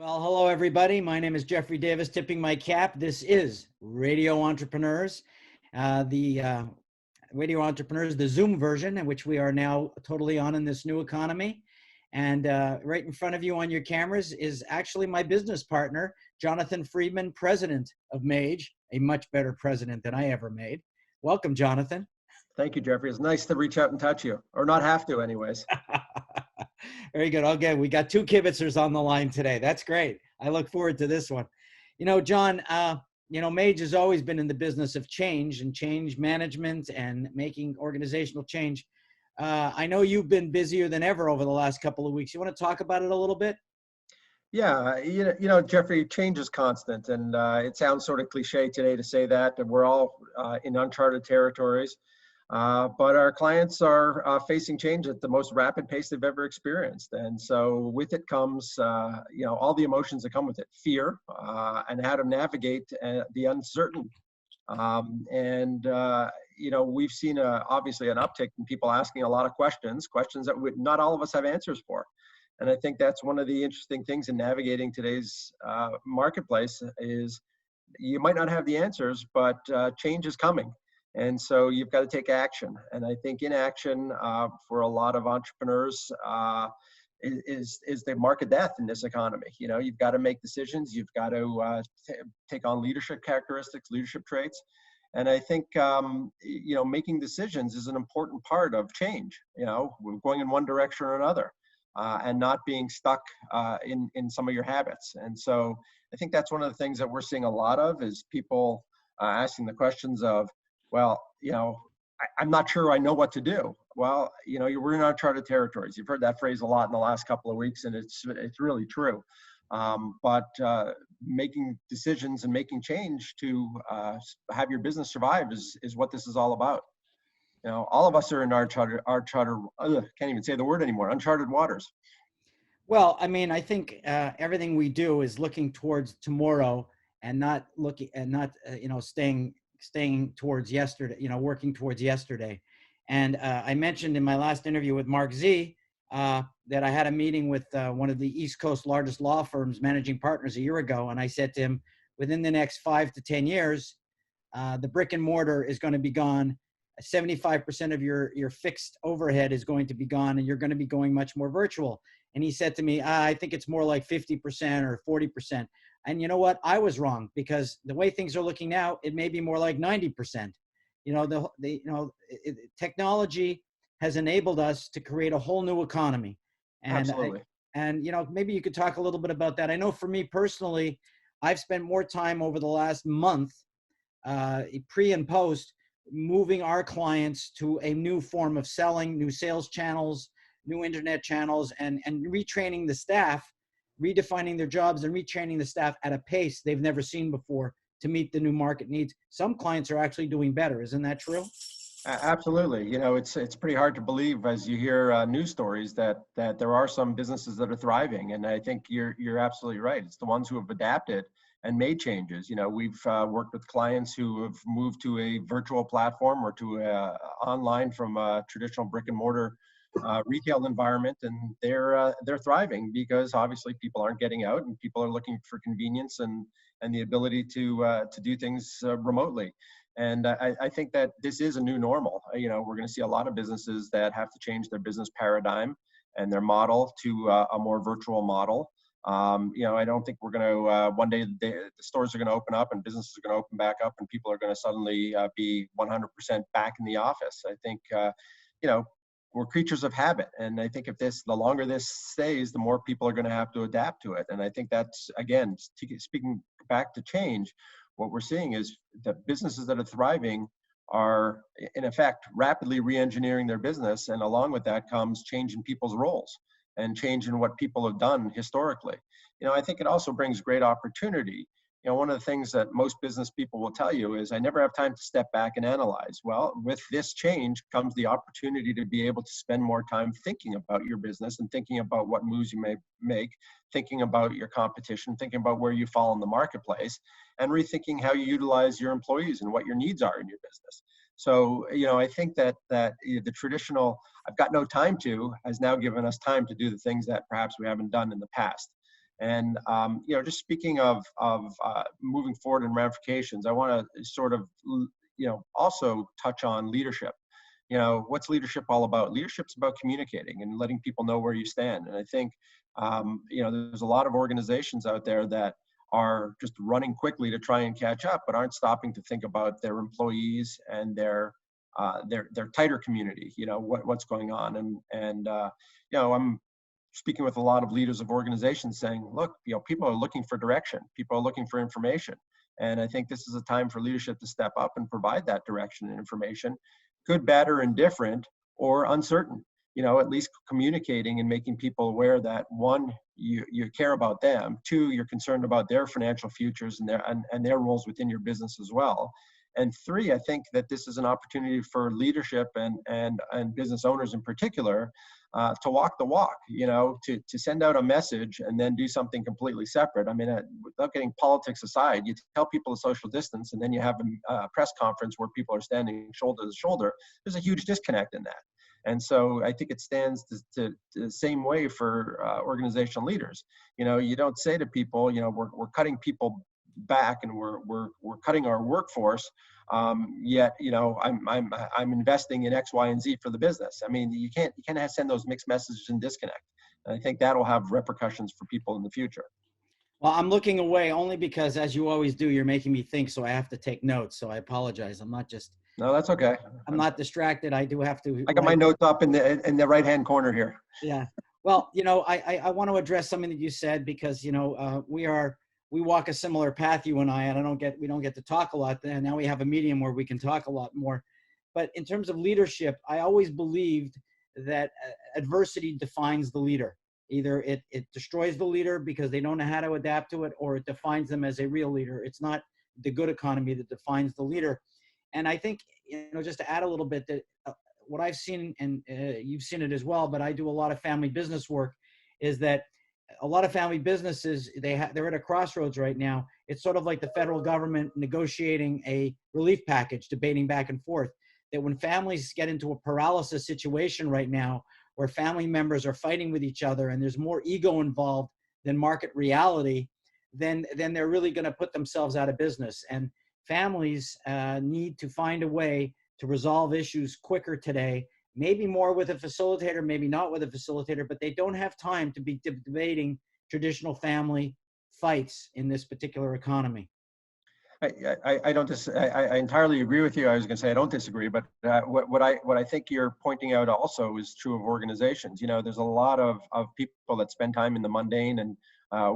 Well, hello, everybody. My name is Jeffrey Davis, tipping my cap. This is Radio Entrepreneurs, the Radio Entrepreneurs, the Zoom version, in which we are now totally on in this new economy. And right in front of you on your cameras is actually my business partner, Jonathan Freedman, president of MAGE, a much better president than I ever made. Welcome, Jonathan. Thank you, Jeffrey. It's nice to reach out and touch you, or not have to anyways. Very good. Okay, we got two kibitzers on the line today. That's great. I look forward to this one. You know, John, MAGE has always been in the business of change and change management and making organizational change. I know you've been busier than ever over the last couple of weeks. You want to talk about it a little bit? Yeah, Jeffrey, change is constant, and it sounds sort of cliche today to say that we're all in uncharted territories. But our clients are facing change at the most rapid pace they've ever experienced. And so with it comes, all the emotions that come with it, fear, and how to navigate the uncertain. We've seen obviously an uptick in people asking a lot of questions that not all of us have answers for. And I think that's one of the interesting things in navigating today's marketplace is you might not have the answers, but change is coming. And so you've got to take action. And I think inaction for a lot of entrepreneurs is the mark of death in this economy. You know, you've got to make decisions. You've got to take on leadership characteristics, leadership traits. And I think, making decisions is an important part of change. You know, we're going in one direction or another and not being stuck in some of your habits. And so I think that's one of the things that we're seeing a lot of is people asking the questions of, well, I'm not sure I know what to do. Well, we're in uncharted territories. You've heard that phrase a lot in the last couple of weeks, and it's really true. But making decisions and making change to have your business survive is what this is all about. All of us are in uncharted, can't even say the word anymore, uncharted waters. Well, I mean, I think everything we do is looking towards tomorrow and not staying towards yesterday, working towards yesterday. And I mentioned in my last interview with Mark Z that I had a meeting with one of the East Coast largest law firms managing partners a year ago. And I said to him, within the next 5 to 10 years, the brick and mortar is going to be gone. 75% of your fixed overhead is going to be gone, and you're going to be going much more virtual. And he said to me, I think it's more like 50% or 40%. And you know what? I was wrong, because the way things are looking now, it may be more like 90%. Technology has enabled us to create a whole new economy. And, absolutely. Maybe you could talk a little bit about that. I know for me personally, I've spent more time over the last month, pre and post, moving our clients to a new form of selling, new sales channels, new internet channels, and retraining the staff, redefining their jobs and retraining the staff at a pace they've never seen before to meet the new market needs. Some clients are actually doing better. Isn't that true? Absolutely. It's pretty hard to believe as you hear news stories that there are some businesses that are thriving. And I think you're absolutely right. It's the ones who have adapted and made changes. We've worked with clients who have moved to a virtual platform or to online from a traditional brick and mortar retail environment, and they're thriving because obviously people aren't getting out and people are looking for convenience and the ability to do things remotely. And I think that this is a new normal. We're going to see a lot of businesses that have to change their business paradigm and their model to a more virtual model. I don't think we're going to one day the stores are going to open up and businesses are going to open back up and people are going to suddenly be 100% back in the office. I think we're creatures of habit, and I think the longer this stays, the more people are going to have to adapt to it. And I think that's, again, speaking back to change, what we're seeing is that businesses that are thriving are, in effect, rapidly re-engineering their business, and along with that comes change in people's roles and change in what people have done historically. I think it also brings great opportunity. One of the things that most business people will tell you is, I never have time to step back and analyze. Well, with this change comes the opportunity to be able to spend more time thinking about your business and thinking about what moves you may make, thinking about your competition, thinking about where you fall in the marketplace, and rethinking how you utilize your employees and what your needs are in your business. So, I think that the traditional, I've got no time to, has now given us time to do the things that perhaps we haven't done in the past. And you know, just speaking of moving forward and ramifications, I want to sort of you know, also touch on leadership. You know, what's leadership all about? Leadership's about communicating and letting people know where you stand. And I think you know, there's a lot of organizations out there that are just running quickly to try and catch up, but aren't stopping to think about their employees and their tighter community. You know, what's going on. And you know, I'm speaking with a lot of leaders of organizations saying, look, you know, people are looking for direction. People are looking for information. And I think this is a time for leadership to step up and provide that direction and information, good, bad, or indifferent, or uncertain. You know, at least communicating and making people aware that, one, you care about them, two, you're concerned about their financial futures and their roles within your business as well. And three, I think that this is an opportunity for leadership and business owners in particular to walk the walk, you know, to send out a message and then do something completely separate. I mean, without getting politics aside, you tell people to social distance and then you have a press conference where people are standing shoulder to shoulder. There's a huge disconnect in that. And so I think it stands to the same way for organizational leaders. You know, you don't say to people, you know, we're cutting people back and we're cutting our workforce, yet, you know, I'm investing in X, Y, and Z for the business. I mean, you can't send those mixed messages and disconnect. And I think that'll have repercussions for people in the future. Well, I'm looking away only because, as you always do, you're making me think, so I have to take notes. So I apologize. I'm not just. No, that's okay. I'm not distracted. I do have to. I got my notes up in the right-hand corner here. Yeah. Well, you know, I want to address something that you said because, you know, we walk a similar path, you and we don't get to talk a lot. And now we have a medium where we can talk a lot more. But in terms of leadership, I always believed that adversity defines the leader. Either it destroys the leader because they don't know how to adapt to it, or it defines them as a real leader. It's not the good economy that defines the leader. And I think, you know, just to add a little bit, that what I've seen, and you've seen it as well, but I do a lot of family business work, is that a lot of family businesses, they're at a crossroads right now. It's sort of like the federal government negotiating a relief package, debating back and forth. That when families get into a paralysis situation right now, where family members are fighting with each other and there's more ego involved than market reality, then they're really going to put themselves out of business. And families need to find a way to resolve issues quicker today, maybe more with a facilitator, maybe not with a facilitator, but they don't have time to be debating traditional family fights in this particular economy. I entirely agree with you. I was going to say I don't disagree, but what I think you're pointing out also is true of organizations. You know, there's a lot of people that spend time in the mundane and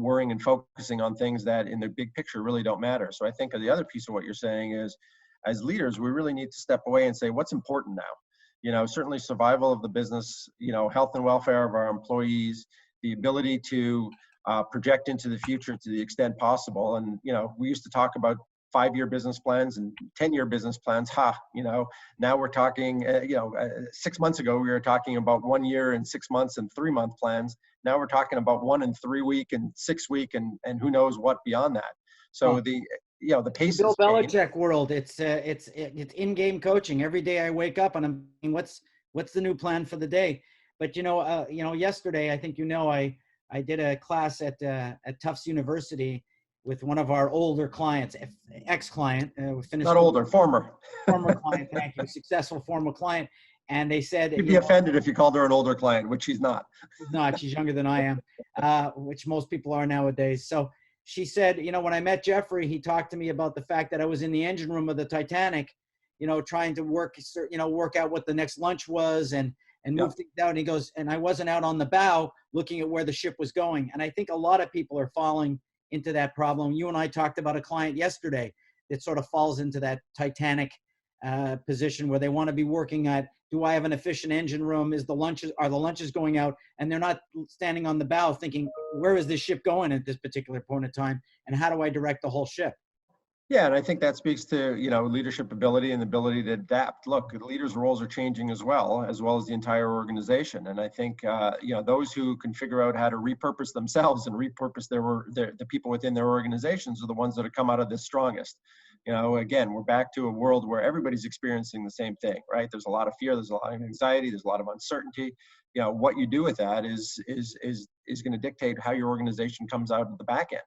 worrying and focusing on things that in the big picture really don't matter. So I think the other piece of what you're saying is, as leaders, we really need to step away and say, what's important now? You know, certainly survival of the business, you know, health and welfare of our employees, the ability to project into the future to the extent possible. And, you know, we used to talk about 5-year business plans and 10-year business plans. You know, now we're talking, 6 months ago, we were talking about 1 year and 6 months and 3-month plans. Now we're talking about 1 and 3 week and 6 week and who knows what beyond that. So the pace. Bill Belichick world. It's in-game coaching. Every day I wake up and I'm thinking, what's the new plan for the day? But yesterday, I think I did a class at Tufts University with one of our older clients, ex-client. Not older, former client. Thank you, successful former client. And they said, you'd be offended if you called her an older client, which she's not. She's not. She's younger than I am, which most people are nowadays. So she said, when I met Jeffrey, he talked to me about the fact that I was in the engine room of the Titanic, trying to work out what the next lunch was and move things out. And he goes, and I wasn't out on the bow looking at where the ship was going. And I think a lot of people are falling into that problem. You and I talked about a client yesterday that sort of falls into that Titanic position where they want to be working at, do I have an efficient engine room? Are the lunches going out? And they're not standing on the bow thinking, where is this ship going at this particular point in time? And how do I direct the whole ship? Yeah, and I think that speaks to, leadership ability and the ability to adapt. Look, the leaders' roles are changing as well as the entire organization. And I think, those who can figure out how to repurpose themselves and repurpose the people within their organizations are the ones that have come out of this strongest. You know, again, we're back to a world where everybody's experiencing the same thing, right? There's a lot of fear, there's a lot of anxiety, there's a lot of uncertainty. You know, what you do with that is going to dictate how your organization comes out at the back end.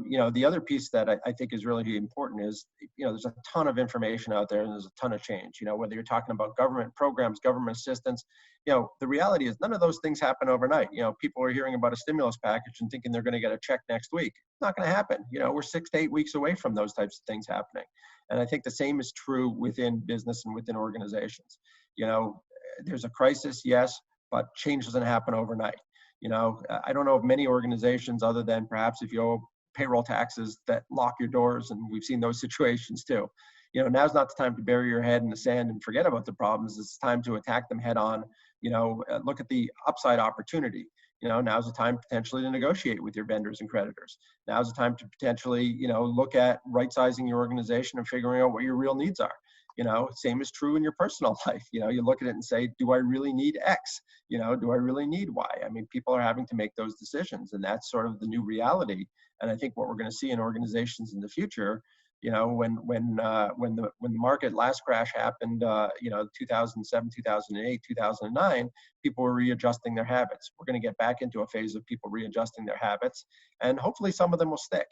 You know, the other piece that I think is really important is, you know, there's a ton of information out there and there's a ton of change. You know, whether you're talking about government programs, government assistance, you know, the reality is none of those things happen overnight. You know, people are hearing about a stimulus package and thinking they're going to get a check next week. It's not going to happen. You know, we're 6 to 8 weeks away from those types of things happening. And I think the same is true within business and within organizations. You know, there's a crisis, yes, but change doesn't happen overnight. You know, I don't know of many organizations other than perhaps if you owe payroll taxes that lock your doors, and we've seen those situations too. You know, now's not the time to bury your head in the sand and forget about the problems. It's time to attack them head on. You know, look at the upside opportunity. You know, now's the time potentially to negotiate with your vendors and creditors. Now's the time to potentially, you know, look at right-sizing your organization and figuring out what your real needs are. You know, same is true in your personal life. You know, you look at it and say, do I really need X? You know, do I really need Y? I mean, people are having to make those decisions, and that's sort of the new reality. And I think what we're going to see in organizations in the future, you know, when the market last crash happened, you know, 2007, 2008, 2009, people were readjusting their habits. We're going to get back into a phase of people readjusting their habits, and hopefully some of them will stick.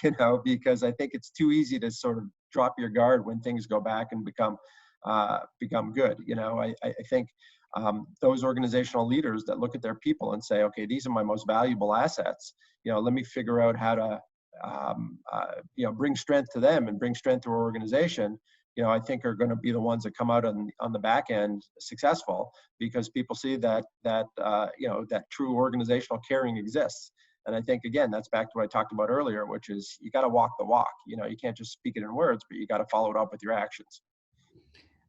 You know, because I think it's too easy to sort of drop your guard when things go back and become good. You know, I think those organizational leaders that look at their people and say, okay, these are my most valuable assets. You know, let me figure out how to, you know, bring strength to them and bring strength to our organization. You know, I think are going to be the ones that come out on the back end successful, because people see that you know, that true organizational caring exists. And I think, again, that's back to what I talked about earlier, which is you got to walk the walk. You know, you can't just speak it in words, but you got to follow it up with your actions.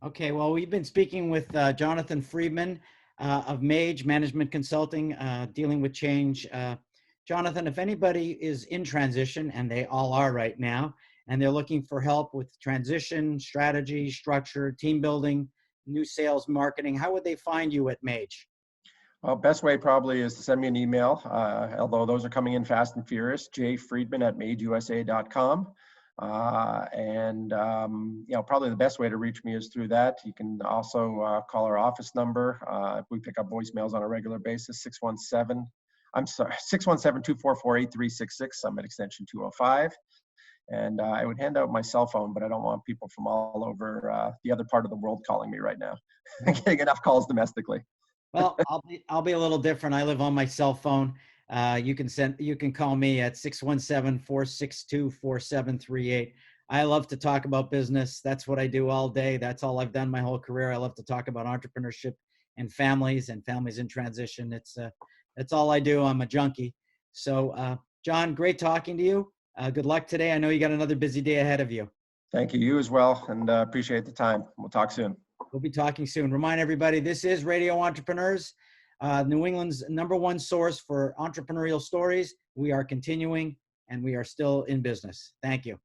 Okay, well, we've been speaking with Jonathan Freedman of MAGE Management Consulting, dealing with change. Jonathan, if anybody is in transition, and they all are right now, and they're looking for help with transition, strategy, structure, team building, new sales, marketing, how would they find you at MAGE? Well, best way probably is to send me an email, although those are coming in fast and furious, jfreedman@mageusa.com. You know, probably the best way to reach me is through that. You can also call our office number. We pick up voicemails on a regular basis, 617-244-8366. I'm at extension 205. And I would hand out my cell phone, but I don't want people from all over the other part of the world calling me right now. I'm getting enough calls domestically. Well, I'll be a little different. I live on my cell phone. You can call me at 617-462-4738. I love to talk about business. That's what I do all day. That's all I've done my whole career. I love to talk about entrepreneurship and families in transition. That's all I do. I'm a junkie. So, John, great talking to you. Good luck today. I know you got another busy day ahead of you. Thank you. You as well. And appreciate the time. We'll talk soon. We'll be talking soon. Remind everybody, this is Radio Entrepreneurs, New England's #1 source for entrepreneurial stories. We are continuing, and we are still in business. Thank you.